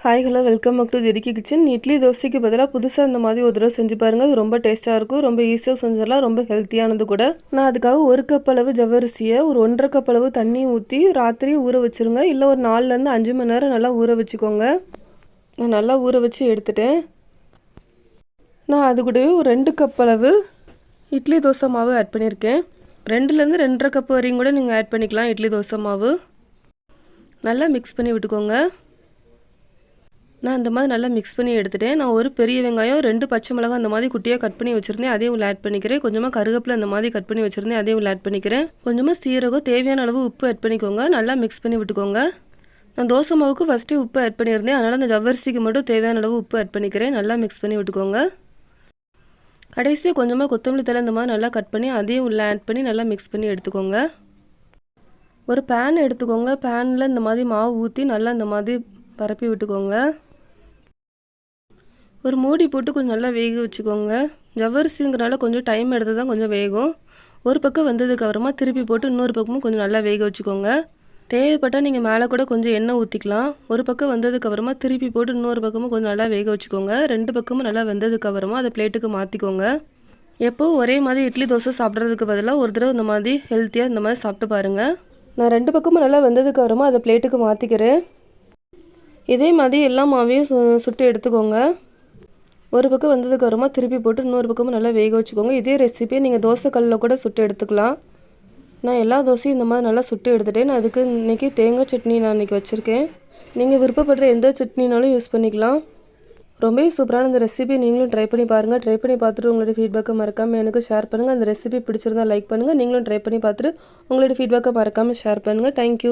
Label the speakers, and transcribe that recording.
Speaker 1: Hi hello welcome back to ஜெரிக்கி kitchen. Idli தோசைக்கு பதிலாக புதுசாக இந்த மாதிரி ஒரு தடவை செஞ்சு பாருங்கள். அது ரொம்ப டேஸ்ட்டாக இருக்கும், ரொம்ப ஈஸியாக செஞ்சிடலாம், ரொம்ப ஹெல்த்தியானது கூட. நான் அதுக்காக 1 கப் அளவு ஜவ்வரிசியை ஒரு 1.5 கப் அளவு தண்ணி ஊற்றி ராத்திரி ஊற வச்சுருங்க. இல்லை ஒரு 4லேருந்து 5 மணி நேரம் நல்லா ஊற வச்சுக்கோங்க. நான் நல்லா ஊற வச்சு எடுத்துட்டேன். நான் அது கூடவே ஒரு 2 கப் அளவு இட்லி தோசை மாவு ஆட் பண்ணியிருக்கேன். 2லேருந்து 2.5 கப் வரையும் கூட நீங்கள் ஆட் பண்ணிக்கலாம். இட்லி தோசை மாவு நல்லா மிக்ஸ் பண்ணி விட்டுக்கோங்க. நான் இந்த மாதிரி நல்லா மிக்ஸ் பண்ணி எடுத்துட்டேன். நான் ஒரு பெரிய வெங்காயம், 2 பச்சை மிளகாய் அந்த மாதிரி குட்டியாக கட் பண்ணி வச்சுருந்தேன், அதையும் உள்ள ஆட் பண்ணிக்கிறேன். கொஞ்சமாக கருவேப்பிலை அந்த மாதிரி கட் பண்ணி வச்சுருந்தேன், அதையும் உள்ள ஆட் பண்ணிக்கிறேன். கொஞ்சமாக சீரகம், தேவையான அளவு உப்பு ஆட் பண்ணிக்கோங்க. நல்லா மிக்ஸ் பண்ணி விட்டுக்கோங்க. நான் தோசை மாவுக்கு ஃபஸ்ட்டே உப்பு ஆட் பண்ணியிருந்தேன், அதனால் அந்த ஜவ்வரிசிக்கு மட்டும் தேவையான அளவு உப்பு ஆட் பண்ணிக்கிறேன். நல்லா மிக்ஸ் பண்ணி விட்டுக்கோங்க. கடைசியாக கொஞ்சமாக கொத்தமல்லி தழை இந்த மாதிரி நல்லா கட் பண்ணி அதையும் உள்ள ஆட் பண்ணி நல்லா மிக்ஸ் பண்ணி எடுத்துக்கோங்க. ஒரு பேன் எடுத்துக்கோங்க. பேனில் இந்த மாதிரி மாவு ஊற்றி நல்லா இந்த மாதிரி பரப்பி விட்டுக்கோங்க. ஒரு மூடி போட்டு கொஞ்சம் நல்லா வேக வச்சுக்கோங்க. ஜவ்வரிசிங்கிறனால கொஞ்சம் டைம் எடுத்து தான் கொஞ்சம் வேகும். ஒரு பக்கம் வந்ததுக்கு அப்புறமா திருப்பி போட்டு இன்னொரு பக்கமும் கொஞ்சம் நல்லா வேக வச்சுக்கோங்க. தேவைப்பட்டால் நீங்கள் மேலே கூட கொஞ்சம் எண்ணெய் ஊற்றிக்கலாம். ஒரு பக்கம் வந்ததுக்கு அப்புறமா திருப்பி போட்டு இன்னொரு பக்கமும் கொஞ்சம் நல்லா வேக வச்சுக்கோங்க. 2 பக்கமும் நல்லா வெந்ததுக்கு அப்புறமா அதை பிளேட்டுக்கு மாற்றிக்கோங்க. எப்போவும் ஒரே மாதிரி இட்லி தோசை சாப்பிட்றதுக்கு பதிலாக ஒரு தடவை இந்த மாதிரி ஹெல்த்தியாக இந்த மாதிரி சாப்பிட்டு பாருங்கள். நான் 2 பக்கமும் நல்லா வெந்ததுக்கு அப்புறமா அதை பிளேட்டுக்கு மாற்றிக்கிறேன். இதே மாதிரி எல்லா மாவையும் சுட்டு எடுத்துக்கோங்க. ஒரு பக்கம் வந்ததுக்கு அப்புறமா திருப்பி போட்டு இன்னொரு பக்கமும் நல்லா வேக வச்சுக்கோங்க. இதே ரெசிபியை நீங்கள் தோசை கல்லில் கூட சுட்டு எடுத்துக்கலாம். நான் எல்லா தோசையும் இந்த மாதிரி நல்லா சுட்டு எடுத்துகிட்டேன். நான் அதுக்கு இன்றைக்கி தேங்காய் சட்னி நான் இன்றைக்கி வச்சுருக்கேன். நீங்கள் விருப்பப்படுற எந்த சட்னினாலும் யூஸ் பண்ணிக்கலாம். ரொம்பவே சூப்பரான இந்த ரெசிபி நீங்களும் ட்ரை பண்ணி பாருங்கள். ட்ரை பண்ணி பார்த்துட்டு உங்களோட ஃபீட்பேக்கை மறக்காமல் எனக்கு ஷேர் பண்ணுங்கள். அந்த ரெசிபி பிடிச்சிருந்தால் லைக் பண்ணுங்கள். நீங்களும் ட்ரை பண்ணி பார்த்துட்டு உங்களோட ஃபீட்பேக்கை மறக்காமல் ஷேர் பண்ணுங்கள். தேங்க்யூ.